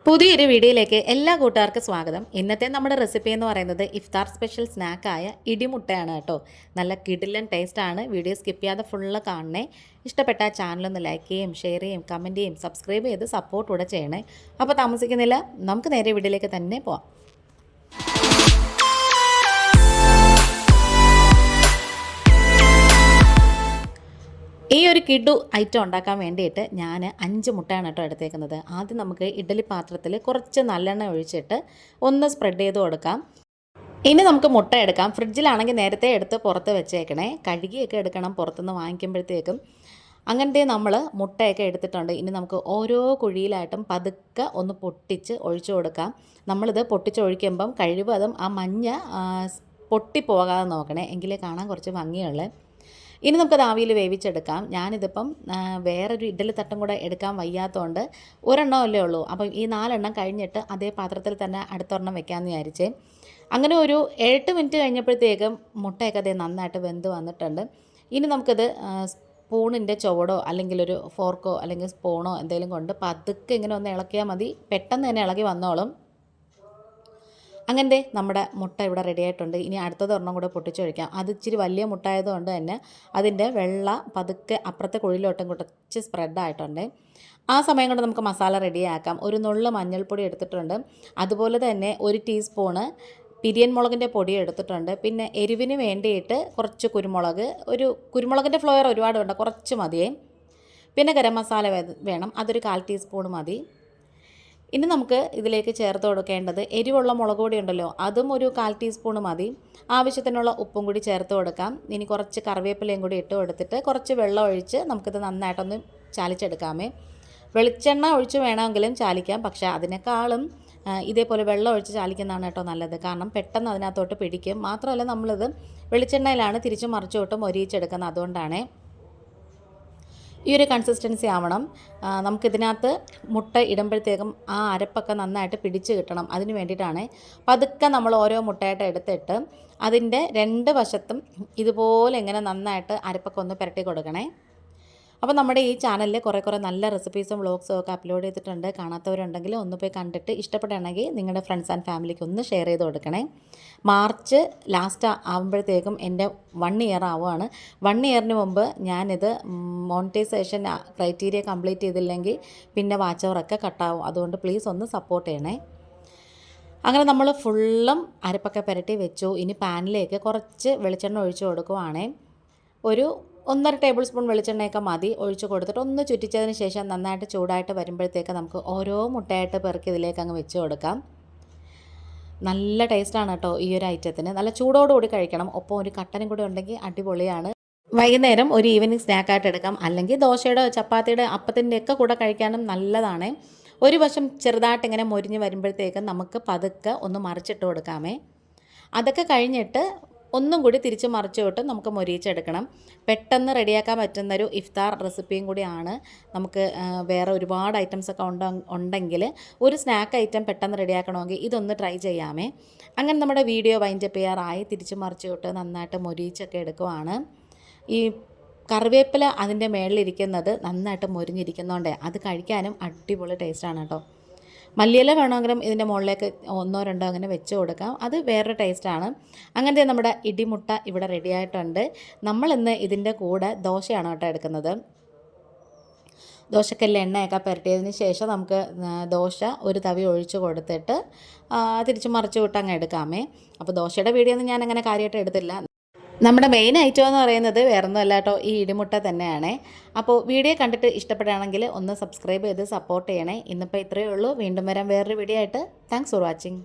പുതിയൊരു വീഡിയോയിലേക്ക് എല്ലാ കൂട്ടുകാർക്കും സ്വാഗതം. ഇന്നത്തെ നമ്മുടെ റെസിപ്പി എന്ന് പറയുന്നത് ഇഫ്താർ സ്പെഷ്യൽ സ്നാക്കായ ഇടിമുട്ടയാണ് കേട്ടോ. നല്ല കിടിലൻ ടേസ്റ്റാണ്. വീഡിയോ സ്കിപ്പ് ചെയ്യാതെ ഫുള്ള് കാണണേ. ഇഷ്ടപ്പെട്ട ചാനലൊന്ന് ലൈക്ക് ചെയ്യും, ഷെയർ ചെയ്യും, കമൻറ്റ് ചെയ്യും, സബ്സ്ക്രൈബ് ചെയ്ത് സപ്പോർട്ട് കൂടെ ചെയ്യണേ. അപ്പോൾ താമസിക്കുന്നില്ല, നമുക്ക് നേരെ വീഡിയോയിലേക്ക് തന്നെ പോവാം. ഈ ഒരു കിഡു ഐറ്റം ഉണ്ടാക്കാൻ വേണ്ടിയിട്ട് ഞാൻ 5 മുട്ടയാണ് കേട്ടോ എടുത്തേക്കുന്നത്. ആദ്യം നമുക്ക് ഇഡ്ഡലി പാത്രത്തിൽ കുറച്ച് നല്ലെണ്ണ ഒഴിച്ചിട്ട് ഒന്ന് സ്പ്രെഡ് ചെയ്ത് കൊടുക്കാം. ഇനി നമുക്ക് മുട്ട എടുക്കാം. ഫ്രിഡ്ജിലാണെങ്കിൽ നേരത്തെ എടുത്ത് പുറത്ത് വെച്ചേക്കണേ. കഴുകിയൊക്കെ എടുക്കണം പുറത്തുനിന്ന് വാങ്ങിക്കുമ്പോഴത്തേക്കും. അങ്ങനത്തെ നമ്മൾ മുട്ടയൊക്കെ എടുത്തിട്ടുണ്ട്. ഇനി നമുക്ക് ഓരോ കുഴിയിലായിട്ടും പതുക്കെ ഒന്ന് പൊട്ടിച്ച് ഒഴിച്ചു കൊടുക്കാം. നമ്മളിത് പൊട്ടിച്ചൊഴിക്കുമ്പം കഴിവതും ആ മഞ്ഞ പൊട്ടിപ്പോകാതെ നോക്കണേ, എങ്കിലേ കാണാൻ കുറച്ച് ഭംഗിയുള്ളൂ. ഇനി നമുക്കത് ആവിയിൽ വേവിച്ചെടുക്കാം. ഞാനിതിപ്പം വേറൊരു ഇഡ്ഡലി തട്ടും കൂടെ എടുക്കാൻ വയ്യാത്തതുകൊണ്ട് ഒരെണ്ണമല്ലേ ഉള്ളൂ. അപ്പം ഈ 4 എണ്ണം കഴിഞ്ഞിട്ട് അതേ പാത്രത്തിൽ തന്നെ അടുത്തൊരെണ്ണം വെക്കാമെന്ന് വിചാരിച്ചേ. അങ്ങനെ ഒരു 8 മിനിറ്റ് കഴിഞ്ഞപ്പോഴത്തേക്കും മുട്ടയൊക്കെ അതേ നന്നായിട്ട് വെന്ത് വന്നിട്ടുണ്ട്. ഇനി നമുക്കത് സ്പൂണിൻ്റെ ചുവടോ അല്ലെങ്കിൽ ഒരു ഫോർക്കോ അല്ലെങ്കിൽ സ്പൂണോ എന്തെങ്കിലും കൊണ്ട് പതുക്കെ ഇങ്ങനെ ഒന്ന് ഇളക്കിയാൽ മതി. പെട്ടെന്ന് തന്നെ ഇളകി വന്നോളും. അങ്ങനത്തെ നമ്മുടെ മുട്ട ഇവിടെ റെഡി ആയിട്ടുണ്ട്. ഇനി അടുത്തതൊരെണ്ണം കൂടെ പൊട്ടിച്ചൊഴിക്കാം. അത് ഇച്ചിരി വലിയ മുട്ട ആയതുകൊണ്ട് തന്നെ അതിൻ്റെ വെള്ള പതുക്കെ അപ്പുറത്തെ കുഴിയിലോട്ടും കുറച്ച് സ്പ്രെഡായിട്ടുണ്ട്. ആ സമയം കൊണ്ട് നമുക്ക് മസാല റെഡിയാക്കാം. ഒരു നുള്ള് മഞ്ഞൾപ്പൊടി എടുത്തിട്ടുണ്ട്. അതുപോലെ തന്നെ 1 ടീസ്പൂണ് പിരിയൻ മുളകിൻ്റെ പൊടി എടുത്തിട്ടുണ്ട്. പിന്നെ എരിവിന് വേണ്ടിയിട്ട് കുറച്ച് കുരുമുളക്, ഒരു കുരുമുളകിൻ്റെ ഫ്ലേവർ ഒരുപാട് വേണ്ട, കുറച്ച് മതിയേ. പിന്നെ ഗരം മസാല വേണം, അതൊരു 1/4 ടീസ്പൂൺ മതി. ഇനി നമുക്ക് ഇതിലേക്ക് ചേർത്ത് കൊടുക്കേണ്ടത് എരിവുള്ള മുളക് പൊടി ഉണ്ടല്ലോ, അതും ഒരു 1/4 ടീസ്പൂൺ മതി. ആവശ്യത്തിനുള്ള ഉപ്പും കൂടി ചേർത്ത് കൊടുക്കാം. ഇനി കുറച്ച് കറിവേപ്പിലയും കൂടി ഇട്ട് കൊടുത്തിട്ട് കുറച്ച് വെള്ളം ഒഴിച്ച് നമുക്കിത് നന്നായിട്ടൊന്ന് ചാലിച്ചെടുക്കാമേ. വെളിച്ചെണ്ണ ഒഴിച്ച് വേണമെങ്കിലും ചാലിക്കാം, പക്ഷേ അതിനേക്കാളും ഇതേപോലെ വെള്ളം ഒഴിച്ച് ചാലിക്കുന്നതാണ് കേട്ടോ നല്ലത്. കാരണം പെട്ടെന്ന് അതിനകത്തോട്ട് പിടിക്കും. മാത്രമല്ല നമ്മളിത് വെളിച്ചെണ്ണയിലാണ് തിരിച്ചും മറിച്ചോട്ടും മൊരിയിച്ചെടുക്കുന്നത്. അതുകൊണ്ടാണ് ഈ ഒരു കൺസിസ്റ്റൻസി ആവണം. നമുക്കിതിനകത്ത് മുട്ട ഇടുമ്പോഴത്തേക്കും ആ അരപ്പൊക്കെ നന്നായിട്ട് പിടിച്ച് കിട്ടണം. അതിന് വേണ്ടിയിട്ടാണ് പതുക്കെ നമ്മൾ ഓരോ മുട്ടയായിട്ട് എടുത്തിട്ട് അതിൻ്റെ 2 വശത്തും ഇതുപോലെ ഇങ്ങനെ നന്നായിട്ട് അരപ്പൊക്കെ ഒന്ന് പുരട്ടി കൊടുക്കണേ. അപ്പോൾ നമ്മുടെ ഈ ചാനലിൽ കുറേ നല്ല റെസിപ്പീസും വ്ളോഗ്സും ഒക്കെ അപ്ലോഡ് ചെയ്തിട്ടുണ്ട്. കാണാത്തവരുണ്ടെങ്കിൽ ഒന്ന് പോയി കണ്ടിട്ട് ഇഷ്ടപ്പെടുകയാണെങ്കിൽ നിങ്ങളുടെ ഫ്രണ്ട്സ് ആൻഡ് ഫാമിലിക്ക് ഒന്ന് ഷെയർ ചെയ്ത് കൊടുക്കണേ. മാർച്ച് ലാസ്റ്റ് ആകുമ്പോഴത്തേക്കും എൻ്റെ 1 ഇയർ ആവുകയാണ്. 1 ഇയറിന് മുമ്പ് ഞാനിത് മോണിറ്റൈസേഷൻ ക്രൈറ്റീരിയ കംപ്ലീറ്റ് ചെയ്തില്ലെങ്കിൽ പിന്നെ വാച്ച് അവറൊക്കെ കട്ടാവും. അതുകൊണ്ട് പ്ലീസ് ഒന്ന് സപ്പോർട്ട് ചെയ്യണേ. അങ്ങനെ നമ്മൾ ഫുള്ളും അരപ്പൊക്കെ പുരട്ടി വെച്ചു. ഇനി പാനിലേക്ക് കുറച്ച് വെളിച്ചെണ്ണ ഒഴിച്ച് കൊടുക്കുവാണേ. ഒരു 1.5 ടേബിൾ സ്പൂൺ വെളിച്ചെണ്ണയൊക്കെ മതി. ഒഴിച്ച് കൊടുത്തിട്ട് ഒന്ന് ചുറ്റിച്ചതിന് ശേഷം നന്നായിട്ട് ചൂടായിട്ട് വരുമ്പോഴത്തേക്ക് നമുക്ക് ഓരോ മുട്ടയായിട്ട് പെറുക്കി ഇതിലേക്ക് അങ്ങ് വെച്ച് കൊടുക്കാം. നല്ല ടേസ്റ്റാണ് കേട്ടോ ഈ ഒരു ഐറ്റത്തിന്. നല്ല ചൂടോടുകൂടി കഴിക്കണം. ഒപ്പം ഒരു കട്ടനും കൂടി ഉണ്ടെങ്കിൽ അടിപൊളിയാണ്. വൈകുന്നേരം ഒരു ഈവനിങ് സ്നാക്കായിട്ട് എടുക്കാം. അല്ലെങ്കിൽ ദോശയുടെ, ചപ്പാത്തിയുടെ, അപ്പത്തിൻ്റെ ഒക്കെ കൂടെ കഴിക്കാനും നല്ലതാണ്. ഒരു വശം ചെറുതായിട്ട് ഇങ്ങനെ മൊരിഞ്ഞ് വരുമ്പോഴത്തേക്കും നമുക്ക് പതുക്കെ ഒന്ന് മറിച്ചിട്ട് കൊടുക്കാമേ. അതൊക്കെ കഴിഞ്ഞിട്ട് ഒന്നും കൂടി തിരിച്ച് മറിച്ച് വിട്ട് നമുക്ക് മൊരിയിച്ചെടുക്കണം. പെട്ടെന്ന് റെഡിയാക്കാൻ പറ്റുന്നൊരു ഇഫ്താർ റെസിപ്പിയും കൂടിയാണ്. നമുക്ക് വേറെ ഒരുപാട് ഐറ്റംസൊക്കെ ഉണ്ടെങ്കിൽ ഒരു സ്നാക്ക് ഐറ്റം പെട്ടെന്ന് റെഡിയാക്കണമെങ്കിൽ ഇതൊന്ന് ട്രൈ ചെയ്യാമേ. അങ്ങനെ നമ്മുടെ വീഡിയോ വൈൻഡപ്പ് ചെയ്യാറായി. തിരിച്ച് മറിച്ച് വിട്ട് നന്നായിട്ട് മൊരിയിച്ചൊക്കെ എടുക്കുവാണ്. ഈ കറിവേപ്പില അതിൻ്റെ മേളിലിരിക്കുന്നത് നന്നായിട്ട് മൊരിഞ്ഞിരിക്കുന്നതുകൊണ്ട് അത് കഴിക്കാനും അടിപൊളി ടേസ്റ്റാണ് കേട്ടോ. മല്ലിയില വേണമെങ്കിലും ഇതിൻ്റെ മുകളിലേക്ക് 1 2 അങ്ങനെ വെച്ച് കൊടുക്കാം. അത് വേറൊരു ടേസ്റ്റാണ്. അങ്ങനത്തെ നമ്മുടെ ഇടിമുട്ട ഇവിടെ റെഡി ആയിട്ടുണ്ട്. നമ്മളിന്ന് ഇതിൻ്റെ കൂടെ ദോശയാണ് കേട്ടോ എടുക്കുന്നത്. ദോശക്കല്ലിൽ എണ്ണയൊക്കെ പുരട്ടിയതിന് ശേഷം നമുക്ക് ദോശ ഒരു തവി ഒഴിച്ച് കൊടുത്തിട്ട് തിരിച്ച് മറിച്ച് വിട്ട് അങ്ങ് എടുക്കാമേ. അപ്പോൾ ദോശയുടെ വീഡിയോ ഒന്നും ഞാൻ അങ്ങനെ കാര്യമായിട്ട് എടുത്തില്ല. നമ്മുടെ മെയിൻ ഐറ്റം എന്ന് പറയുന്നത് വേറൊന്നുമല്ല കേട്ടോ, ഈ ഇടിമുട്ട തന്നെയാണ്. അപ്പോൾ വീഡിയോ കണ്ടിട്ട് ഇഷ്ടപ്പെടുകയാണെങ്കിൽ ഒന്ന് സബ്സ്ക്രൈബ് ചെയ്ത് സപ്പോർട്ട് ചെയ്യണേ. ഇന്നിപ്പോൾ ഇത്രയേ ഉള്ളൂ. വീണ്ടും വരാം വേറൊരു വീഡിയോ ആയിട്ട്. Thanks for watching.